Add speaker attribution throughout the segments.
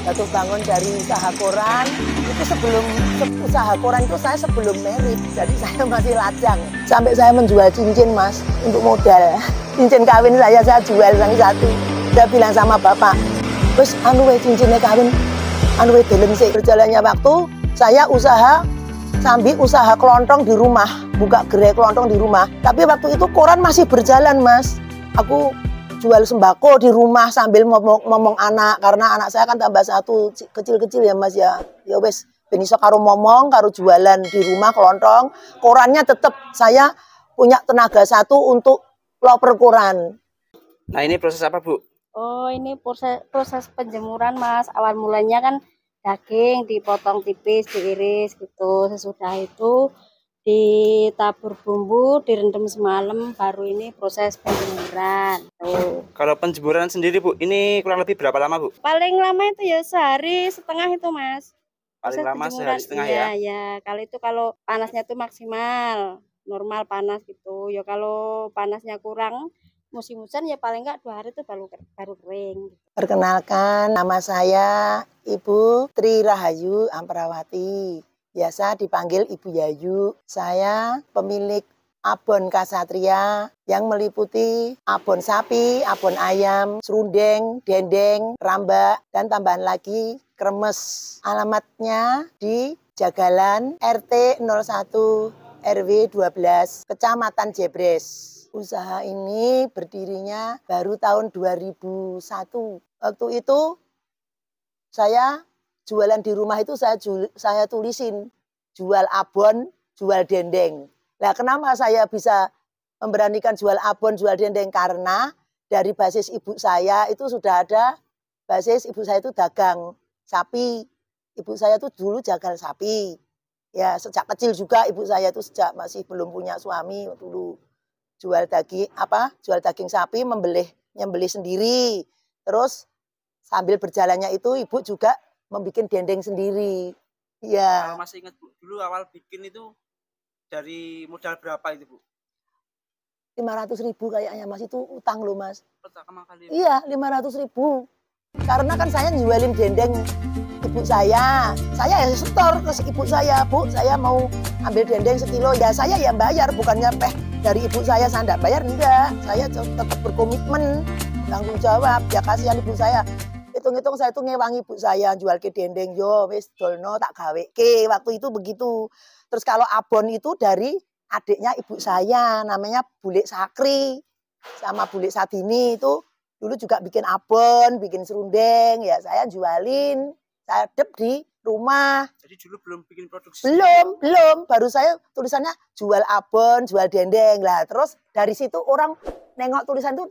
Speaker 1: jatuh bangun dari usaha koran. Itu sebelum usaha koran itu saya sebelum merit, jadi saya masih lajang. Sampai saya menjual cincin mas untuk modal. Cincin kawin saya jual satu. Saya bilang sama bapak, terus cincinnya kawin, delem sih. Berjalannya waktu, saya sambil usaha kelontong di rumah, buka gerai kelontong di rumah. Tapi waktu itu koran masih berjalan mas. Aku jual sembako di rumah sambil ngomong anak, karena anak saya kan tambah satu kecil-kecil ya mas ya. Ya wes, ben iso karo ngomong, karo jualan di rumah kelontong. Korannya tetap saya punya tenaga satu untuk loper koran.
Speaker 2: Nah ini proses apa Bu?
Speaker 3: Oh ini proses penjemuran mas. Awal mulanya kan daging dipotong tipis, diiris gitu. Sesudah itu ditabur bumbu, direndam semalam, baru ini proses penjemuran. Tuh.
Speaker 2: Kalau penjemuran sendiri Bu, ini kurang lebih berapa lama Bu?
Speaker 3: Paling lama itu ya sehari setengah itu mas.
Speaker 2: Paling lama sehari setengah ya?
Speaker 3: Iya, kalau panasnya itu maksimal, normal panas gitu. Ya kalau panasnya kurang, musim hujan ya paling enggak 2 hari itu baru kering.
Speaker 1: Perkenalkan, nama saya Ibu Tri Rahayu Amprawati. Biasa dipanggil Ibu Yayu. Saya pemilik abon Kasatria yang meliputi abon sapi, abon ayam, serundeng, dendeng, rambak, dan tambahan lagi kremes. Alamatnya di Jagalan RT 01 RW 12 Kecamatan Jebres. Usaha ini berdirinya baru tahun 2001. Waktu itu saya jualan di rumah itu saya tulisin jual abon, jual dendeng. Nah, kenapa saya bisa memberanikan jual abon, jual dendeng? Karena dari basis ibu saya itu sudah ada basis ibu saya itu dagang sapi. Ibu saya itu dulu jagal sapi. Ya, sejak kecil juga ibu saya itu sejak masih belum punya suami dulu jual daging sapi, nyembelih sendiri. Terus sambil berjalannya itu ibu juga membuat dendeng sendiri. Ya.
Speaker 2: Kalau masih ingat Bu, dulu awal bikin itu dari modal berapa itu Bu?
Speaker 1: 500.000 kayaknya mas, itu utang loh mas.
Speaker 2: Pertama kali.
Speaker 1: Iya, 500.000. Karena kan saya jualin dendeng ibu saya ya setor ke ibu saya, Bu, saya mau ambil dendeng sekilo, ya saya yang bayar, bukannya dari ibu saya enggak bayar, enggak. Saya tetap berkomitmen, tanggung jawab, ya kasihan ibu saya. Hitung-hitung saya itu ngewangi ibu saya, jual ke dendeng, yo wis dolno tak gawe ke, waktu itu begitu. Terus kalau abon itu dari adiknya ibu saya, namanya Bulik Sakri, sama Bulik Sadini itu dulu juga bikin abon, bikin serundeng, ya saya jualin, saya dep di rumah.
Speaker 2: Jadi dulu belum bikin produksi?
Speaker 1: Belum. Baru saya tulisannya jual abon, jual dendeng. Lah terus dari situ orang nengok tulisan itu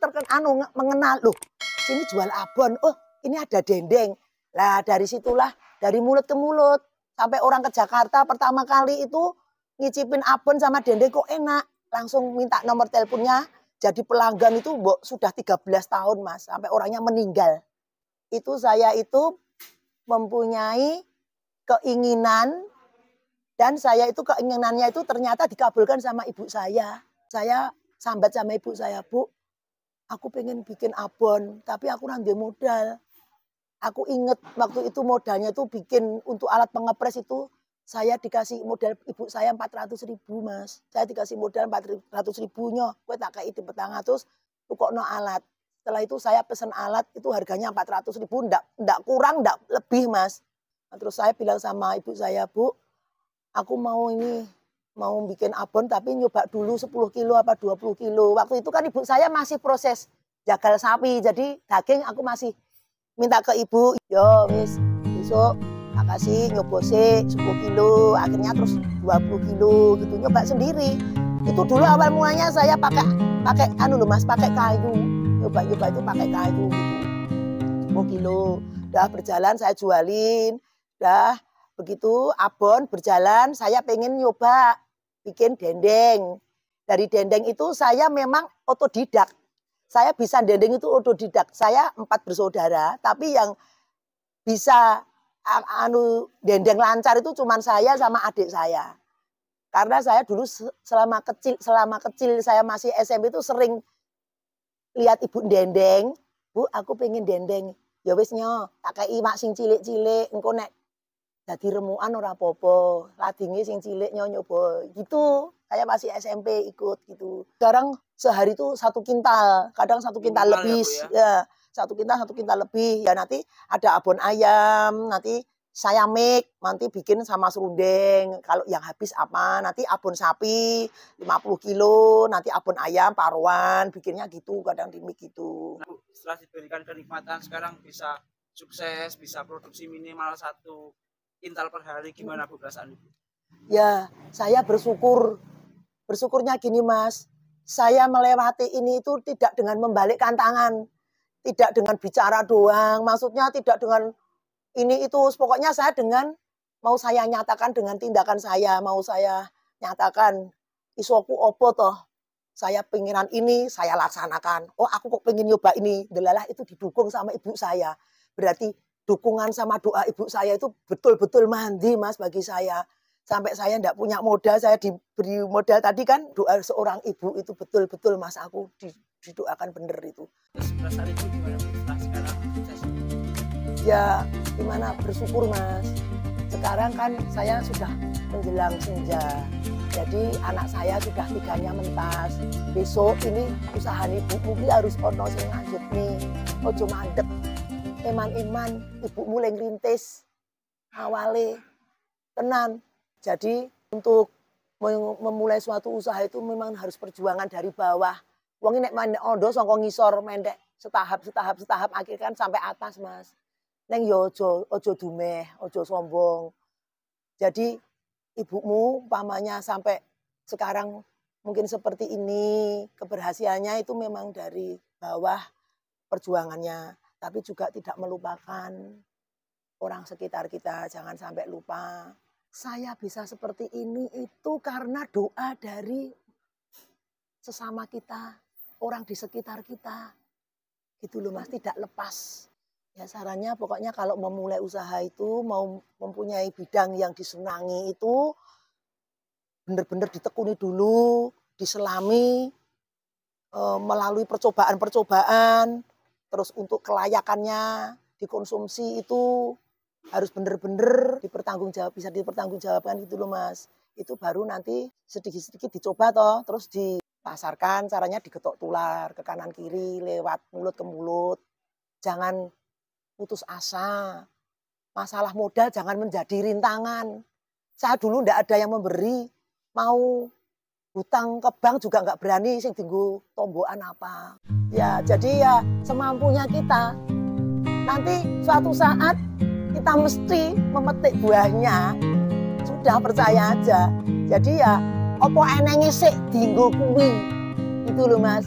Speaker 1: mengenal. Loh, sini jual abon. Oh, ini ada dendeng. Lah dari situlah, dari mulut ke mulut. Sampai orang ke Jakarta pertama kali itu ngicipin abon sama dendeng kok enak. Langsung minta nomor teleponnya. Jadi pelanggan itu sudah 13 tahun mas. Sampai orangnya meninggal. Itu saya itu mempunyai keinginan, dan saya itu keinginannya itu ternyata dikabulkan sama ibu saya. Saya sambat sama ibu saya, Bu, aku pengen bikin abon, tapi aku nggak modal. Aku inget waktu itu modalnya itu bikin untuk alat pengepres itu, saya dikasih modal ibu saya 400.000 mas. Saya dikasih modal 400.000-nya, gue tak kayak itu petang terus tukokno alat. Setelah itu saya pesen alat itu harganya 400.000, ndak kurang, ndak lebih mas. Terus saya bilang sama ibu saya, Bu, aku mau bikin abon tapi nyoba dulu 10 kilo apa 20 kilo. Waktu itu kan ibu saya masih proses jagal sapi, jadi daging aku masih minta ke ibu, yo wis besok tak kasih nyobose 10 kilo, akhirnya terus 20 kilo gitu, nyoba sendiri. Itu dulu awal mulanya saya pakai kayu, nyoba itu pakai kayu gitu, 10 kilo. Udah berjalan saya jualin. Dah begitu abon berjalan, saya pengen nyoba bikin dendeng. Dari dendeng itu saya memang otodidak. Saya bisa dendeng itu otodidak. Saya 4 bersaudara, tapi yang bisa dendeng lancar itu cuma saya sama adik saya. Karena saya dulu selama kecil saya masih SMP itu sering lihat ibu dendeng, Bu, aku pengen dendeng. Ya wis nyo, tak kei mak sing cilik-cilik, engko nek dadi remukan ora apa-apa. Ladinge sing cilik nyoba. Gitu. Saya masih SMP ikut gitu. Sekarang sehari itu 1 kintal, kadang 1 kintal
Speaker 2: Minimal
Speaker 1: lebih.
Speaker 2: ya, Bu,
Speaker 1: Ya, 1 kintal lebih. Ya nanti ada abon ayam, nanti saya mik, nanti bikin sama serundeng. Kalau yang habis apa? Nanti abon sapi 50 kilo, nanti abon ayam paruan, bikinnya gitu, kadang dimik gitu.
Speaker 2: Nah, Bu, setelah diberikan kenikmatan sekarang bisa sukses, bisa produksi minimal 1 kintal per hari, gimana Bu perasaan Ibu?
Speaker 1: Ya, saya bersyukur. Bersyukurnya gini Mas, saya melewati ini itu tidak dengan membalikkan tangan, tidak dengan bicara doang, maksudnya tidak dengan ini itu, pokoknya saya dengan mau saya nyatakan dengan tindakan saya, mau saya nyatakan isoku opo toh, saya pengiran ini saya laksanakan. Oh aku kok pengen nyoba ini, delalah itu didukung sama ibu saya. Berarti dukungan sama doa ibu saya itu betul-betul mandi Mas bagi saya. Sampai saya enggak punya modal, saya diberi modal tadi kan doa seorang ibu itu betul-betul Mas aku didoakan bener itu.
Speaker 2: Terus perasaan Ibu gimana Bu setelah sekarang sukses?
Speaker 1: Ya gimana bersyukur Mas. Sekarang kan saya sudah menjelang senja. Jadi anak saya sudah 3-nya mentas. Besok ini usaha ibumu harus ono sing lanjut nih. Ojo mandek. Eman-eman ibumu leng rintis. Awale tenan. Jadi untuk memulai suatu usaha itu memang harus perjuangan dari bawah. Wong nek mandek ondo saka ngisor mendek setahap akhirnya kan sampai atas Mas. Neng yo ojo dumeh, ojo sombong. Jadi ibumu umpamanya sampai sekarang mungkin seperti ini, keberhasilannya itu memang dari bawah perjuangannya. Tapi juga tidak melupakan orang sekitar kita, jangan sampai lupa. Saya bisa seperti ini itu karena doa dari sesama kita, orang di sekitar kita. Gitu loh Mas, tidak lepas. Ya sarannya pokoknya kalau memulai usaha itu mau mempunyai bidang yang disenangi itu benar-benar ditekuni dulu, diselami melalui percobaan-percobaan, terus untuk kelayakannya dikonsumsi itu harus benar-benar bisa dipertanggungjawabkan gitu loh Mas. Itu baru nanti sedikit-sedikit dicoba toh, terus dipasarkan, caranya digetok tular ke kanan kiri lewat mulut ke mulut. Jangan putus asa. Masalah modal jangan menjadi rintangan. Saya dulu enggak ada yang memberi, mau hutang ke bank juga enggak berani sing dienggo tombokan apa. Ya, jadi ya semampunya kita. Nanti suatu saat kita mesti memetik buahnya. Sudah percaya aja. Jadi ya opo enenge sik dienggo kuwi. Itu loh Mas.